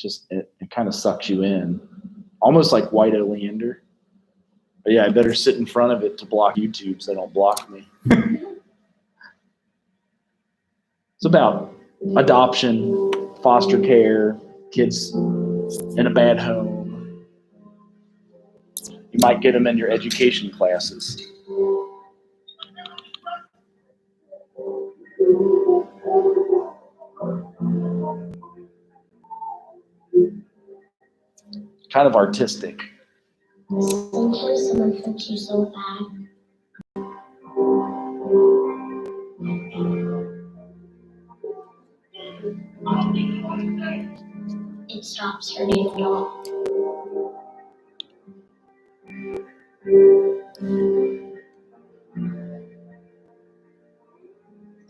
It kind of sucks you in, almost like White Oleander. But yeah, I better sit in front of it to block YouTube so they don't block me. It's about adoption, foster care, kids in a bad home. You might get them in your education classes. Kind of artistic. Sometimes someone hurts you so bad. It stops hurting at all.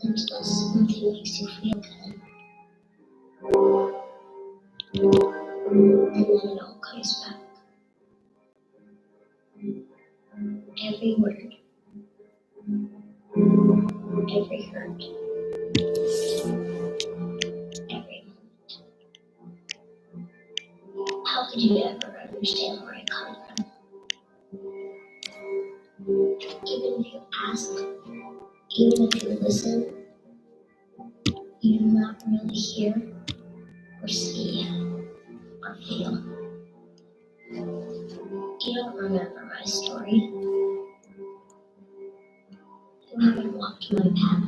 Until something makes you feel good. And then it all comes back. Every word. Every hurt. Every moment. How could you ever understand where I come from? Even if you ask, even if you listen, you do not really hear or see or feel. You don't remember my story. You haven't walked my path.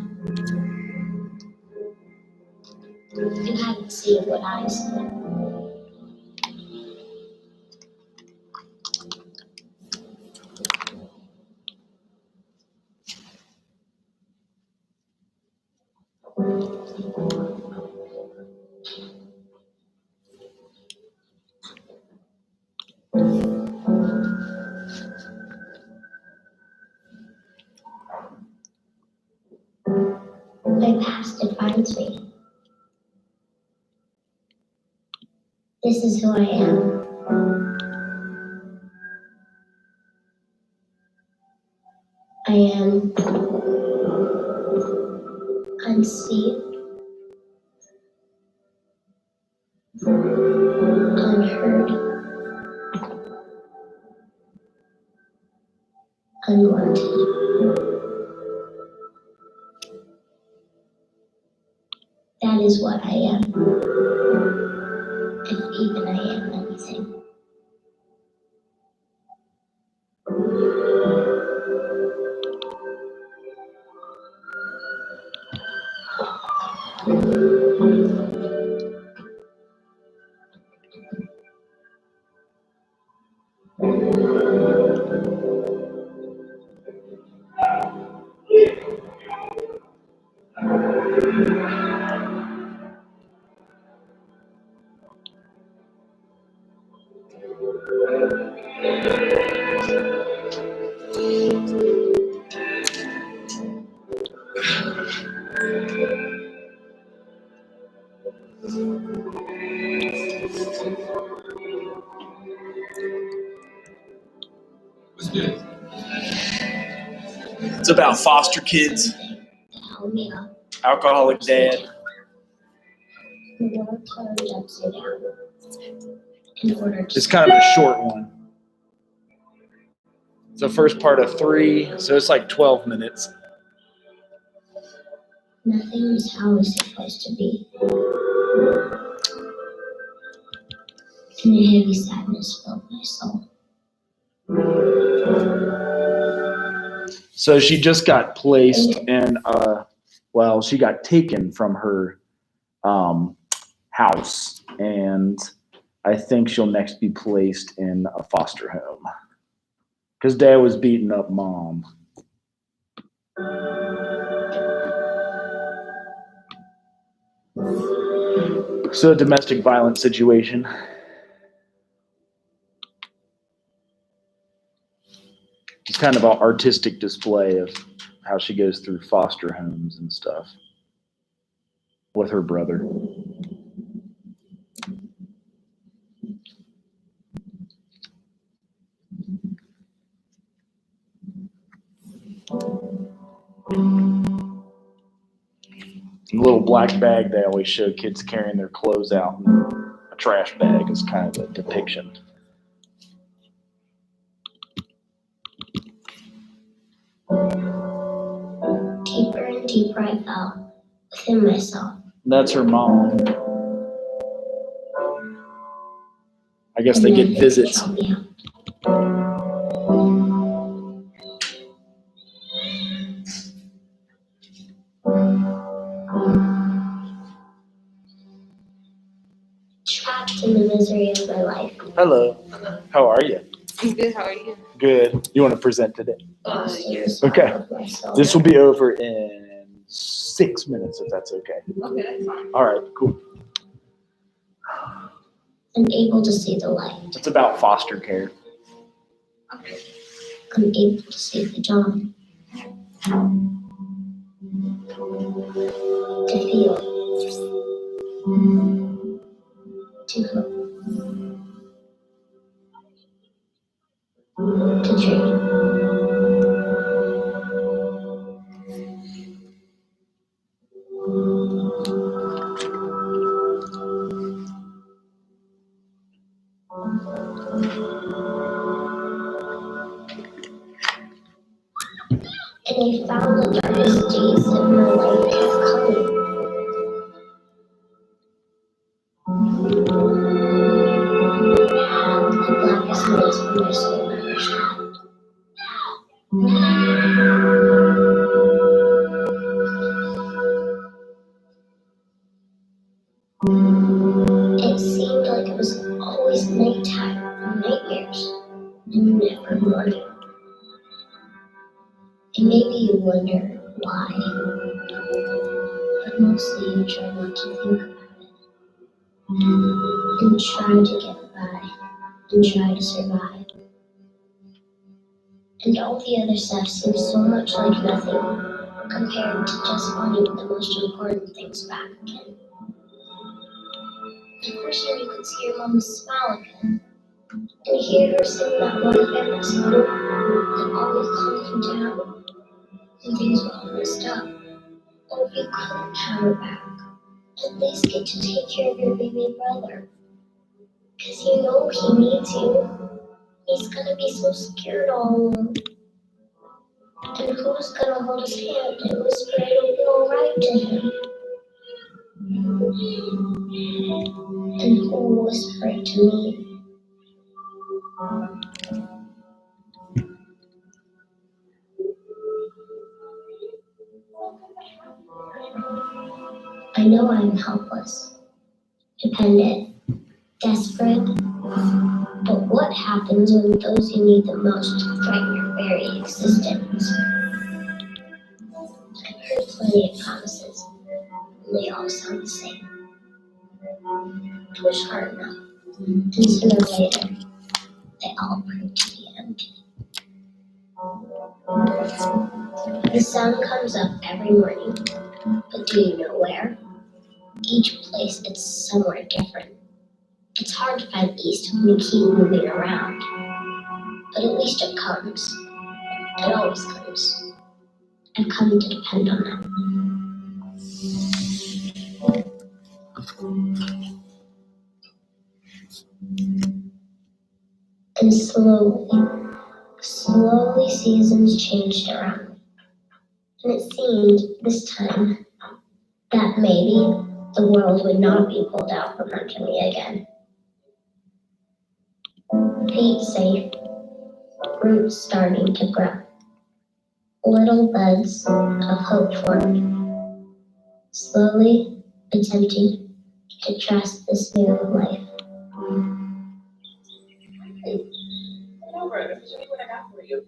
You haven't seen what I see. My past defines me. This is who I am. I am unseen, unheard, unwanted. That is what I am. If even I am anything. It's about foster kids, Help me up. alcoholic dad. The world turned upside down. In order to It's kind of a short one. It's the first part of 3, so it's like 12 minutes. nothing is how it's supposed to be. And a heavy sadness filled my soul. So she just got placed in she got taken from her house, and I think she'll next be placed in a foster home because dad was beating up mom. So a domestic violence situation. It's kind of an artistic display of how she goes through foster homes and stuff with her brother. The little black bag they always show kids carrying their clothes out in a trash bag is kind of a depiction. Deeper and deeper I fell within myself. That's her mom. I guess and they then get visits. help me out. Trapped in the misery of my life. Hello. How are you? I'm good. How are you? Good. You want to present today? Yes. Okay. This will be over in 6 minutes, if that's okay. Okay, that's fine. All right, cool. Unable to see the light. It's about foster care. Okay. Unable to see the dawn. To feel. To hope. To dream. And I found the darkest days of my life have come. The blackest nights of my soul never shine. It seemed like it was always nighttime, nightmares, and never morning. And maybe you wonder why, but mostly you try not to think about it, and try to get by, and try to survive. And all the other stuff seems so much like nothing compared to just finding the most important things back again. Of course, you could see your mom smile again, and hear her sing that one favorite song that always calmed you down when things were all messed up. Or if you couldn't have her back, at least get to take care of your baby brother. Because you know he needs you. He's gonna be so scared all alone. And who's gonna hold his hand and whisper it'll be alright to him? And who will whisper it to me? I know I am helpless, dependent, desperate. But what happens when those you need the most threaten your very existence? I've heard plenty of promises, and they all sound the same. Push hard enough, and sooner or later, they all prove to be empty. The sun comes up every morning, but do you know where? Each place it's somewhere different. It's hard to find east when you keep moving around, but at least it comes. It always comes. I've come to depend on that. And slowly seasons changed around. And it seemed this time that maybe the world would not be pulled out from under me again. Feet safe, roots starting to grow. Little buds of hope formed. Slowly attempting to trust this new life. Come over. Let me show you what I got for you.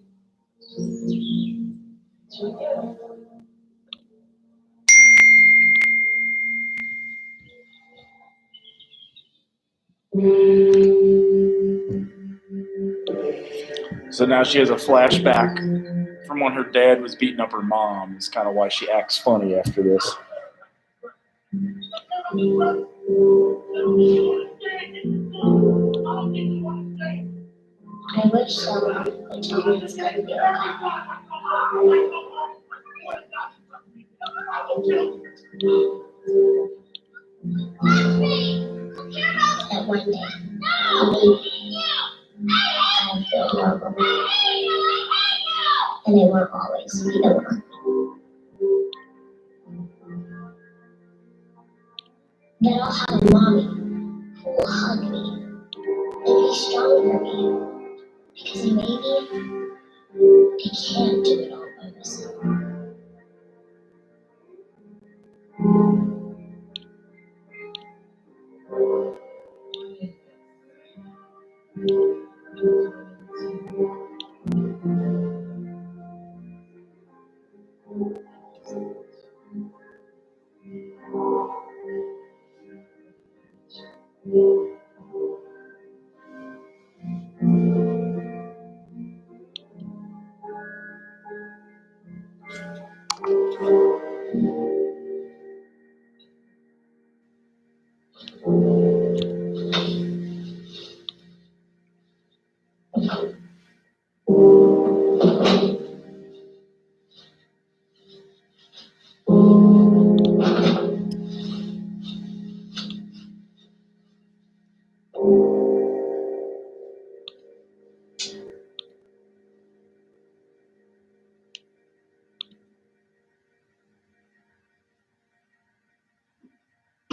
So now she has a flashback from when her dad was beating up her mom. It's kind of why she acts funny after this. I wish someone would tell me it's going to be okay. That one day, maybe I'll feel normal. And I won't always be the one. That I'll have a mommy who will hug me and be strong for me. Because maybe I can't do it all by myself.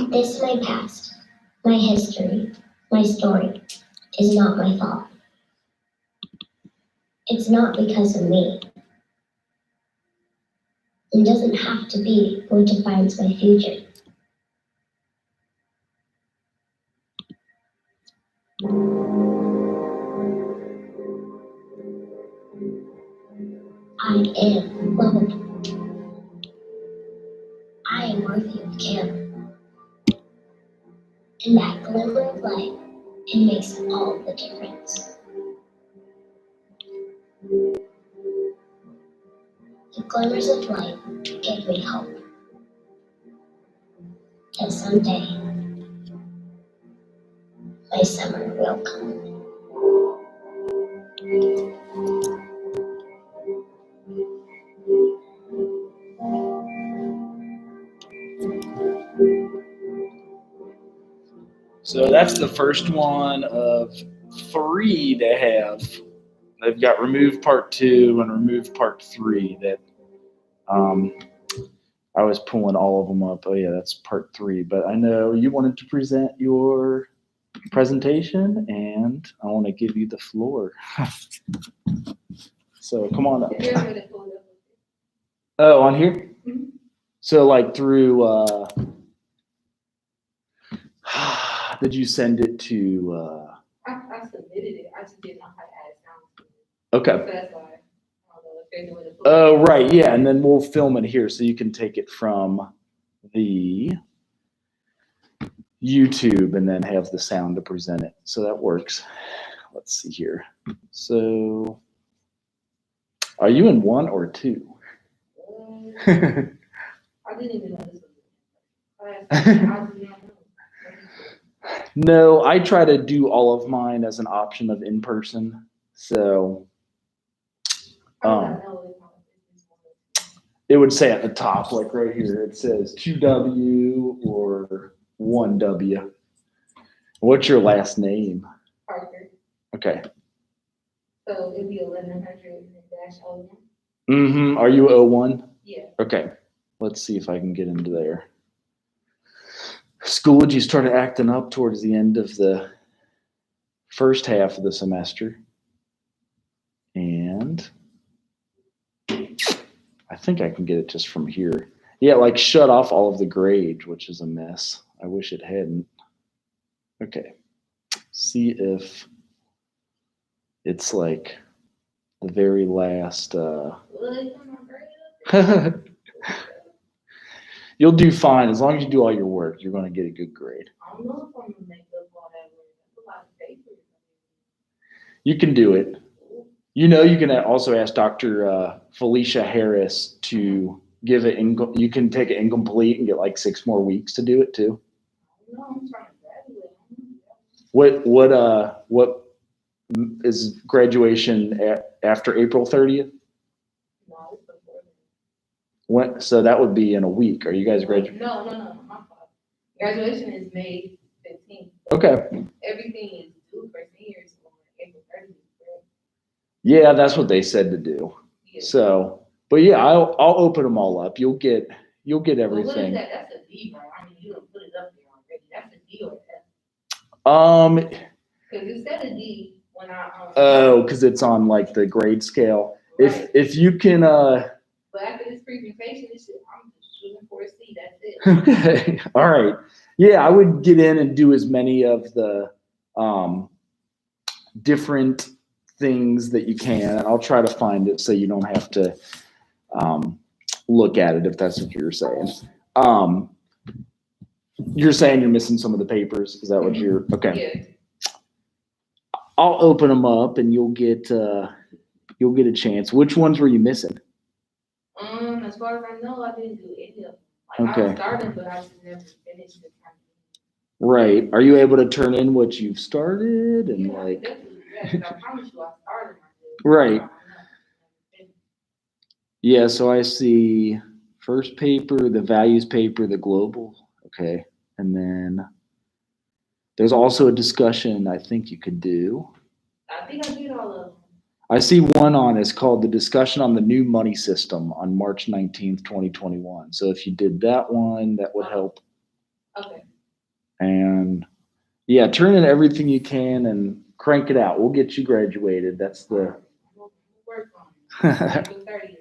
This, my past, my history, my story, is not my fault. It's not because of me. It doesn't have to be what defines my future. I am lovable. I am worthy of care. And that glimmer of light, it makes all the difference. The glimmers of light give me hope that someday my summer will come. So that's the first one of 3 to have. They've got Remove Part 2 and Remove Part 3 that I was pulling all of them up. Oh yeah, that's Part 3. But I know you wanted to present your presentation, and I want to give you the floor. So come on up. If you're ready to pull it up. Oh, on here? Mhm. So like through, did you send it to, I submitted it. I just didn't know how to add sounds to it. okay. So that's why. I don't know if there's a way to pull Oh, it up. right, yeah, and then we'll film it here so you can take it from the YouTube and then have the sound to present it. So that works. Let's see here. So, are you in 1 or 2? I didn't even know this was I did not know. No, I try to do all of mine as an option of in person. So How did I know it? it would say at the top, like right here, it says 2W or 1W. What's your last name? Parker. Okay. So it'd be 1100-01. Mm-hmm. Are you 01? Yeah. Okay. Let's see if I can get into there. Schoology started acting up towards the end of the first half of the semester. And I think I can get it just from here. Yeah, like shut off all of the grades, which is a mess. I wish it hadn't. Okay. See if it's like the very last. You'll do fine as long as you do all your work. You're going to get a good grade. I don't know if I'm gonna make up all that work. That's a lot of paper. You can do it. You know, you can also ask Dr. Felicia Harris to give it. You can take it incomplete and get like 6 more weeks to do it too. No, I'm trying to graduate. What is graduation after April 30th? No, it's before that. When, so that would be in a week. Are you guys graduating? No, my fault. Graduation is May 15th. Okay. everything is due for seniors on April 30th, correct? Yeah, that's what they said to do. Yeah. So, but yeah, I'll open them all up. You'll get But what is everything. that? That's a D, bro. I mean, you don't put it up there already. That's a D or F. Because it said a D when I Oh, because it's on like the grade scale. Right. If you can But after this presentation, I'm just shooting for a C. That's it. all right. Yeah, I would get in and do as many of the different things that you can. And I'll try to find it so you don't have to look at it if that's what you're saying. You're saying you're missing some of the papers. Is that what you're okay? Yeah. I'll open them up and you'll get a chance. Which ones were you missing? As far as I know, I didn't do any of them. Like, I Okay. started, but I just never finished the time. Right. Are you able to turn in what you've started and Yeah, like definitely. Yeah, 'cause I promise you, I started my day. right. Yeah, so I see first paper, the values paper, the global. Okay. And then there's also a discussion I think you could do. I think I did all of them. I see one on it's called the discussion on the new money system on March 19th, 2021. So if you did that one, that would help. Okay. And yeah, turn in everything you can and crank it out. We'll get you graduated. That's the We'll work on it. April 30th.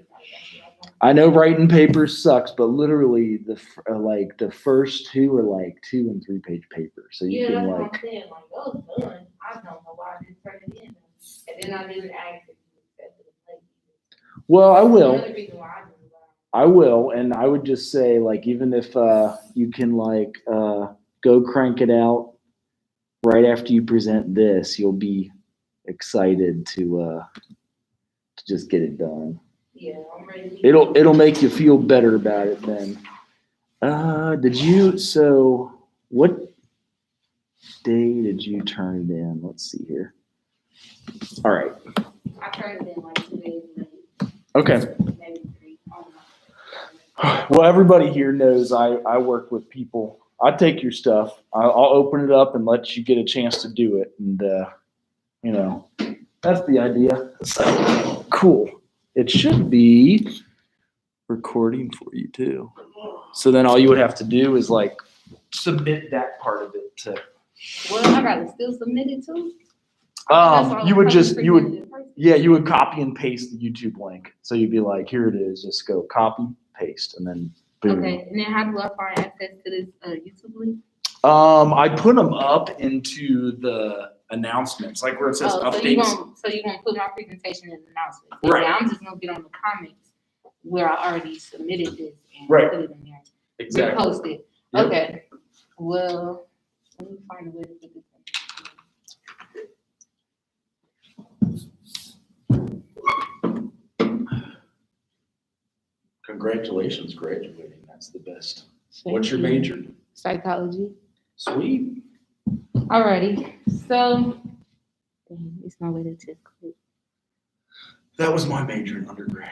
I know writing papers sucks, but literally the first two are like 2 and 3 page papers. So you Yeah, can that's what like I'm saying. Like, oh, done. I don't know why I didn't turn it in. And then I didn't ask if you accepted the plate. well, I will. Another reason why I didn't. I will, and I would just say like even if you can like go crank it out right after you present this, you'll be excited to just get it done. Yeah, I'm ready. It'll make you feel better about it then. So what day did you turn it in? Let's see here. All right. I turned it in like 2 days late. Okay. Maybe 3. I don't know. Well, everybody here knows I work with people. I take your stuff. I'll open it up and let you get a chance to do it. And, that's the idea. So, cool. It should be recording for you too. So then all you would have to do is like submit that part of it to. Well, I gotta still submit it too. You would copy and paste the YouTube link. So you'd be like, here it is. Just go copy, paste, and then boom. Okay, and then how do I find access to this YouTube link? I put them up into the announcements, like where it says updates. So you gonna put my presentation in the announcements? Right. Yeah, I'm just gonna get on the comments where I already submitted this and Right. put it in there. Exactly. Repost it. Yep. Okay. Well, let me find a way to put this in. Congratulations, graduating. That's the best. What's your major? Psychology. Sweet. Alrighty. So, it's no way to just click. That was my major in undergrad.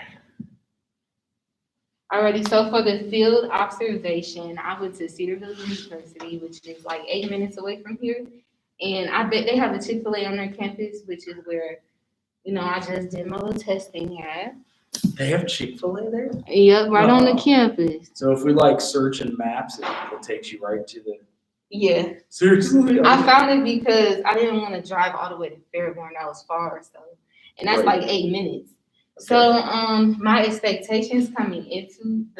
Alrighty, so for the field observation, I went to Cedarville University, which is like 8 minutes away from here. And I bet they have a Chick-fil-A on their campus, which is where, I just did my little testing at. They have Chick-fil-A there? Yep, right on the campus. So if we like search in maps, it takes you right to the. Yeah. Seriously? I found it because I didn't want to drive all the way to Fairborn. That was far, so. And that's Right. like 8 minutes. Okay. So my expectations coming into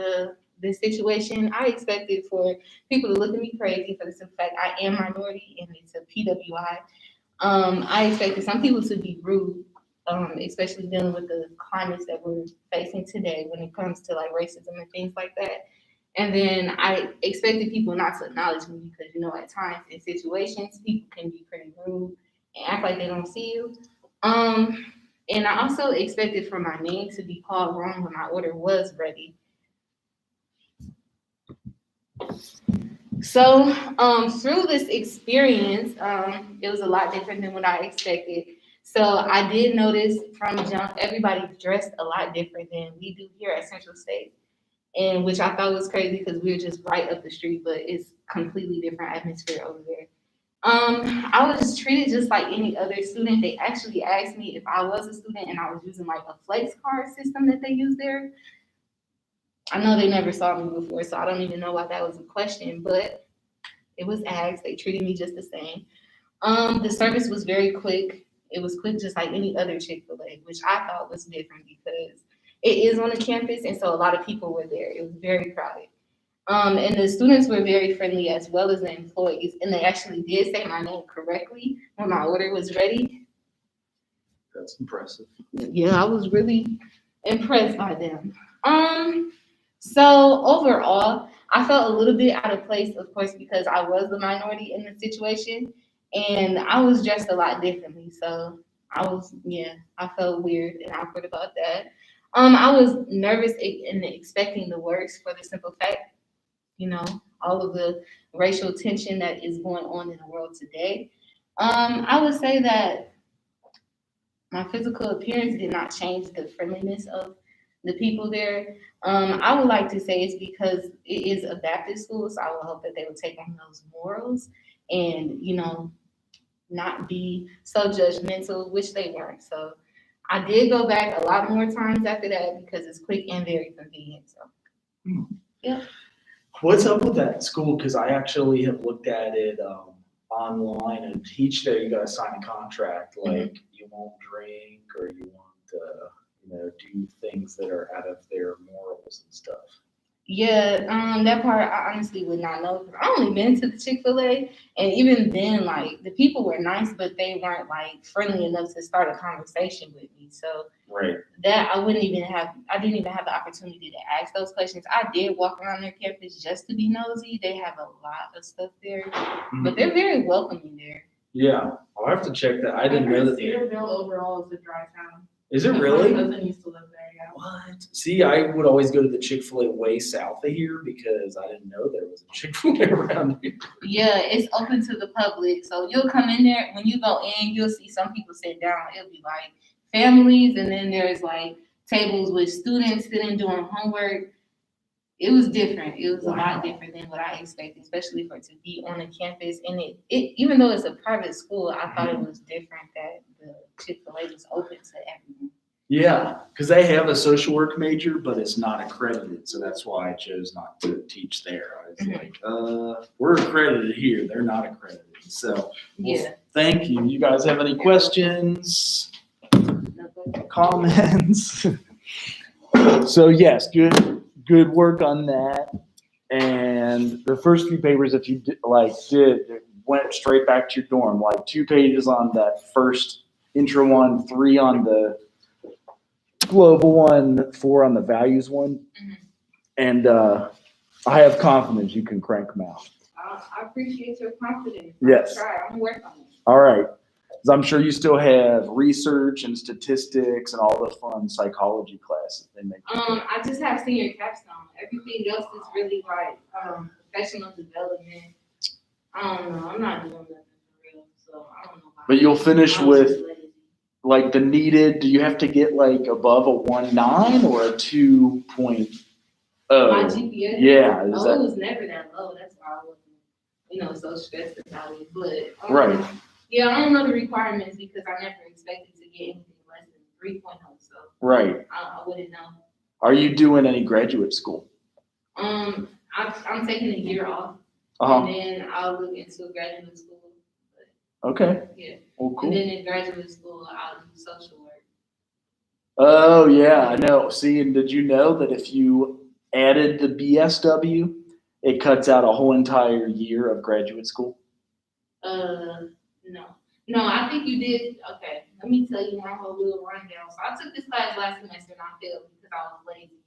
the situation, I expected for people to look at me crazy for the simple fact I am minority and it's a PWI. I expected some people to be rude, especially dealing with the climates that we're facing today when it comes to like racism and things like that. And then I expected people not to acknowledge me because, at times in situations, people can be pretty rude and act like they don't see you. And I also expected for my name to be called wrong when my order was ready. So through this experience, it was a lot different than what I expected. So I did notice from jump, everybody dressed a lot different than we do here at Central State, and which I thought was crazy because we were just right up the street, but it's completely different atmosphere over there. I was treated just like any other student. They actually asked me if I was a student and I was using like a flex card system that they use there. I know they never saw me before, so I don't even know why that was a question, but it was asked. They treated me just the same. The service was very quick. It was quick just like any other Chick-fil-A, which I thought was different because it is on the campus, and so a lot of people were there. It was very crowded. And the students were very friendly as well as the employees, and they actually did say my name correctly when my order was ready. That's impressive. Yeah, I was really impressed by them. So overall, I felt a little bit out of place, of course, because I was the minority in the situation, and I was dressed a lot differently. So I felt weird and awkward about that. I was nervous and expecting the worst for the simple fact, all of the racial tension that is going on in the world today. I would say that my physical appearance did not change the friendliness of the people there. I would like to say it's because it is a Baptist school, so I would hope that they would take on those morals and, not be so judgmental, which they weren't. So I did go back a lot more times after that because it's quick and very convenient. So, yeah. What's up with that school? Because I actually have looked at it online, and each day you got to sign a contract, like you won't drink or you won't, do things that are out of their morals and stuff. Yeah, that part I honestly would not know. I only been to the Chick-fil-A, and even then, like the people were nice, but they weren't like friendly enough to start a conversation with me. So Right. that I didn't even have the opportunity to ask those questions. I did walk around their campus just to be nosy. They have a lot of stuff there, but they're very welcoming there. Yeah, I'll have to check that. I didn't know that. Cedarville overall is a dry town. Is it My really? cousin used to live there, yeah. What? See, I would always go to the Chick-fil-A way south of here because I didn't know there was a Chick-fil-A around here. Yeah, it's open to the public. So you'll come in there. When you go in, you'll see some people sit down. It'll be like families, and then there's like tables with students sitting doing homework. It was different. It was a lot different than what I expected, especially for it to be on a campus. And it even though it's a private school, I thought it was different that the Chick-fil-A was open to everyone. Yeah, because they have a social work major, but it's not accredited. So that's why I chose not to teach there. I was like, we're accredited here. They're not accredited. So Yeah. Thank you. You guys have any questions, comments? So yes, good work on that. And the first few papers, if you went straight back to your dorm, like 2 pages on that first intro one, 3 on the global one, 4 on the values one. And I have confidence you can crank them out. I appreciate your confidence. Yes. I'll try. I'm gonna work on it. All right. 'Cause I'm sure you still have research and statistics and all the fun psychology classes they make. I just have senior capstone. Everything else is really like professional development. I don't know. I'm not doing nothing for real, so I don't know. But you'll finish with like the needed. Do you have to get like above a 1.9 or a 2.0? My GPA. Yeah. Is It that was never that low. That's why I wasn't, so stressed about it. But right? yeah, I don't know the requirements because I never expected to get anything less than 3.0. So Right. I wouldn't know. Are you doing any graduate school? I'm taking a year off, Uh-huh. and then I'll look into graduate school. Okay. Yeah. Well, cool. And then in graduate school, I'll do social work. Oh yeah, I know. See, and did you know that if you added the BSW, it cuts out a whole entire year of graduate school? No, I think you did. Okay, let me tell you my whole little rundown. So I took this class last semester and I failed because I was lazy.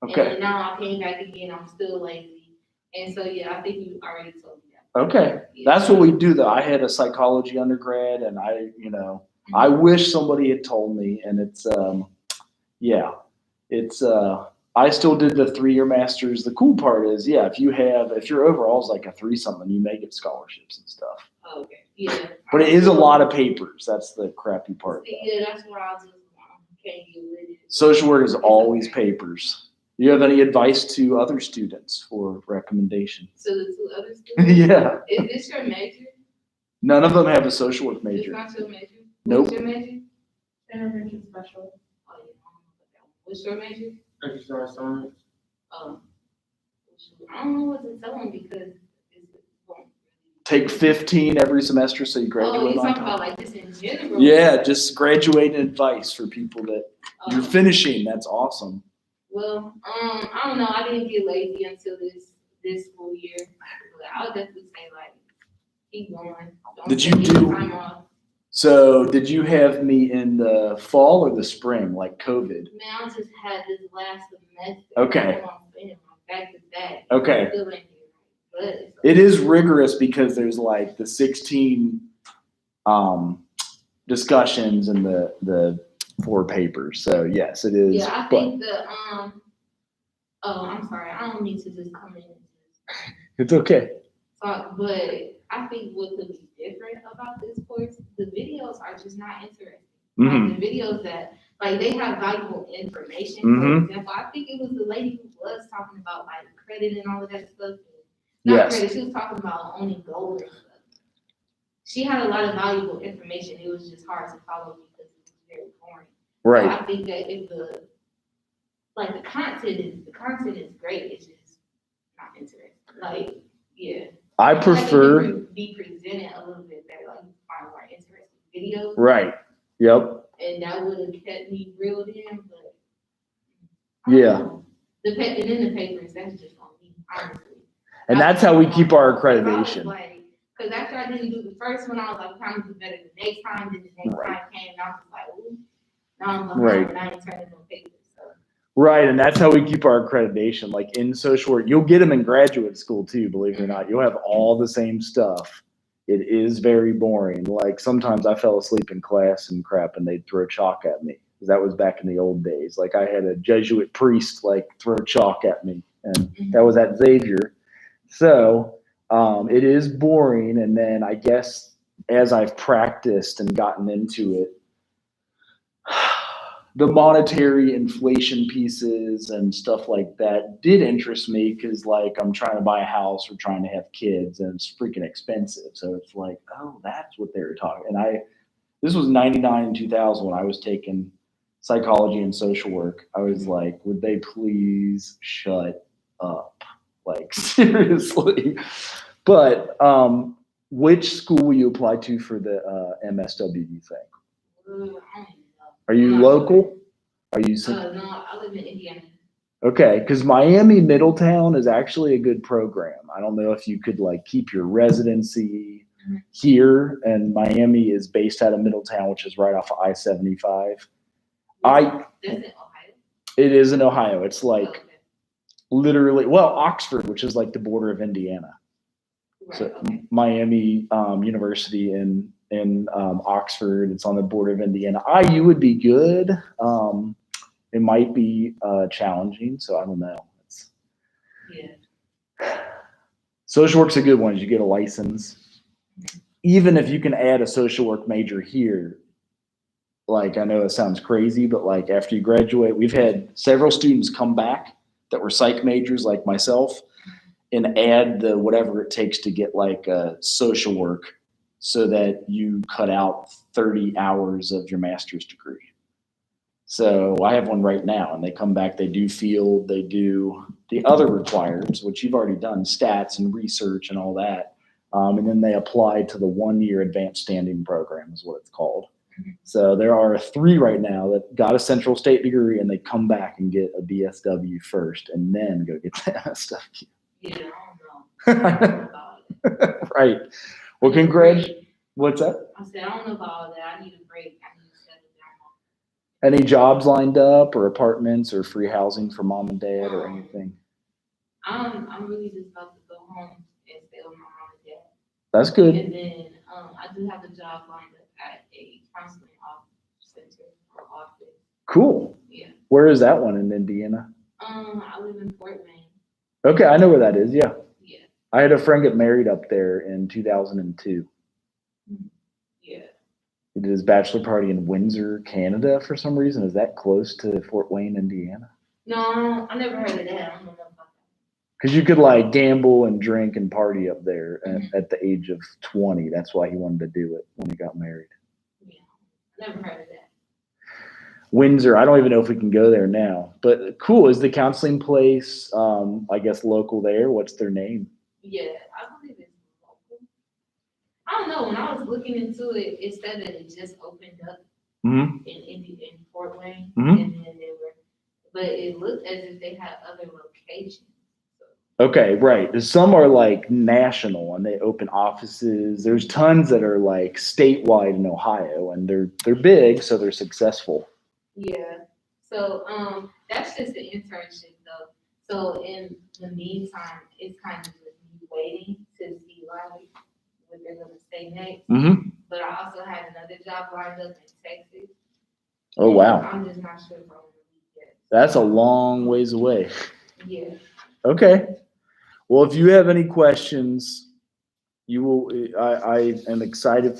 Okay. And now I came back again. I'm still lazy. And so yeah, I think you already told me that. Okay. Yeah. That's what we do though. I had a psychology undergrad and I wish somebody had told me, and I still did the 3-year master's. The cool part is, if your overall is like a 3 something, you may get scholarships and stuff. Okay. Yeah. But it is a lot of papers. That's the crappy part. Yeah, that's what I was just can't get with it. Social work is always papers. Do you have any advice to other students for recommendation? So the 2 other students? Yeah. Is this your major? None of them have a social work It's major. not your major? Nope. What's your major? Intervention special. Oh, yeah, I don't know about that one. What's your major? Exercise science. I don't know what to tell them because it's won't Take 15 every semester so you Oh, graduate you on talking about time. like just in general? Yeah, just graduating advice for people that you're Oh, finishing. That's awesome. well, I don't know. I didn't get lazy until this school year. But I would definitely say like keep going. Don't Did you take any do- time off. So did you have me in the fall or the spring, like COVID? Man, I just had this last semester. Okay. Back to back. Okay. I'm still in here, but It is rigorous because there's like the 16 discussions and the 4 papers. So yes, it is. yeah, I but think I'm sorry. I don't mean to just come in and just it's okay. talk, but I think what could be different about this course, the videos are just not interesting. Mhm. Like the videos that, like, they have valuable information. Mhm. For example, I think it was the lady who was talking about like credit and all of that stuff. Not Yes. credit, she was talking about owning gold and stuff. She had a lot of valuable information. It was just hard to follow because it was very boring. So Right. I think that if the content is great, it's just not interesting. Like, yeah. I feel like it prefer. can be presented a little bit better, like find more interesting videos. Right. Yep. And that would have kept me reeled in, but I don't Yeah. know. And then the papers, that's just on me, honestly. And that's how we keep our Because accreditation. Because after I didn't do the first one, I was like, trying to do better the next time. Then the next Right. time came, and I was like, ooh, now I'm behind, Right. and I ain't turning no papers. So Right, and that's how we keep our accreditation. Like in social work, you'll get them in graduate school too, believe it or not. You'll have all the same stuff. It is very boring. Like sometimes I fell asleep in class and crap, and they'd throw chalk at me. That was back in the old days. Like I had a Jesuit priest like throw chalk at me, and that was at Xavier. So it is boring. And then I guess as I've practiced and gotten into it, the monetary inflation pieces and stuff like that did interest me because like I'm trying to buy a house or trying to have kids and it's freaking expensive. So it's like, oh, that's what they were talking. And this was 99 and 2000 when I was taking psychology and social work. I was like, would they please shut up? Like seriously. But which school will you apply to for the MSW, do you think? I don't even know. Are you I'm not local? Are you? No, I live in Indiana. Okay, because Miami Middletown is actually a good program. I don't know if you could like keep your residency here, and Miami is based out of Middletown, which is right off of I-75. That's in Ohio. It is in Ohio. It's like Okay. literally, well, Oxford, which is like the border of Indiana. Right, So okay. Miami University in Oxford. It's on the border of Indiana. IU would be good. It might be challenging, so I don't know. Yeah. Social work's a good one. You get a license. Even if you can add a social work major here, like I know it sounds crazy, but like after you graduate, we've had several students come back that were psych majors like myself and add the whatever it takes to get like a social work so that you cut out 30 hours of your master's degree. So I have one right now and they come back, they do field, they do the other requirements, which you've already done, stats and research and all that. And then they apply to the 1-year advanced standing program is what it's called. So there are 3 right now that got a Central State degree and they come back and get a BSW first and then go get the MSW. Yeah, I don't know about it. Right. Well, congrats. What's that? I said, I don't know about all that. I need a break. I need to settle down. Any jobs lined up or apartments or free housing for mom and dad or anything? I'm really just about to go home and stay with my mom and dad. That's good. And then I do have a job lined up at a counseling center or office. Cool. Yeah. Where is that one in Indiana? I live in Fort Wayne. Okay, I know where that is. Yeah. Yeah. I had a friend get married up there in 2002. Yeah. He did his bachelor party in Windsor, Canada for some reason. Is that close to Fort Wayne, Indiana? No, I never heard of that. I don't know about that. Because you could like gamble and drink and party up there at the age of 20. That's why he wanted to do it when he got married. Yeah, never heard of that. Windsor, I don't even know if we can go there now. But cool, is the counseling place, I guess, local there? What's their name? Yeah, I believe it's local. I don't know. When I was looking into it, it said that it just opened up Mm-hmm. in Fort Wayne, Mhm. and then but it looked as if they had other locations. Okay, right. Some are like national and they open offices. There's tons that are like statewide in Ohio and they're big, so they're successful. Yeah. So that's just the internship though. So in the meantime, it's kind of just me waiting to see like what they're gonna say next. Mm-hmm. But I also had another job lined up in Texas. Oh, and wow. I'm just not sure if I'm gonna leave yet. That's a long ways away. Yeah. Okay. Well, if you have any questions, I am excited for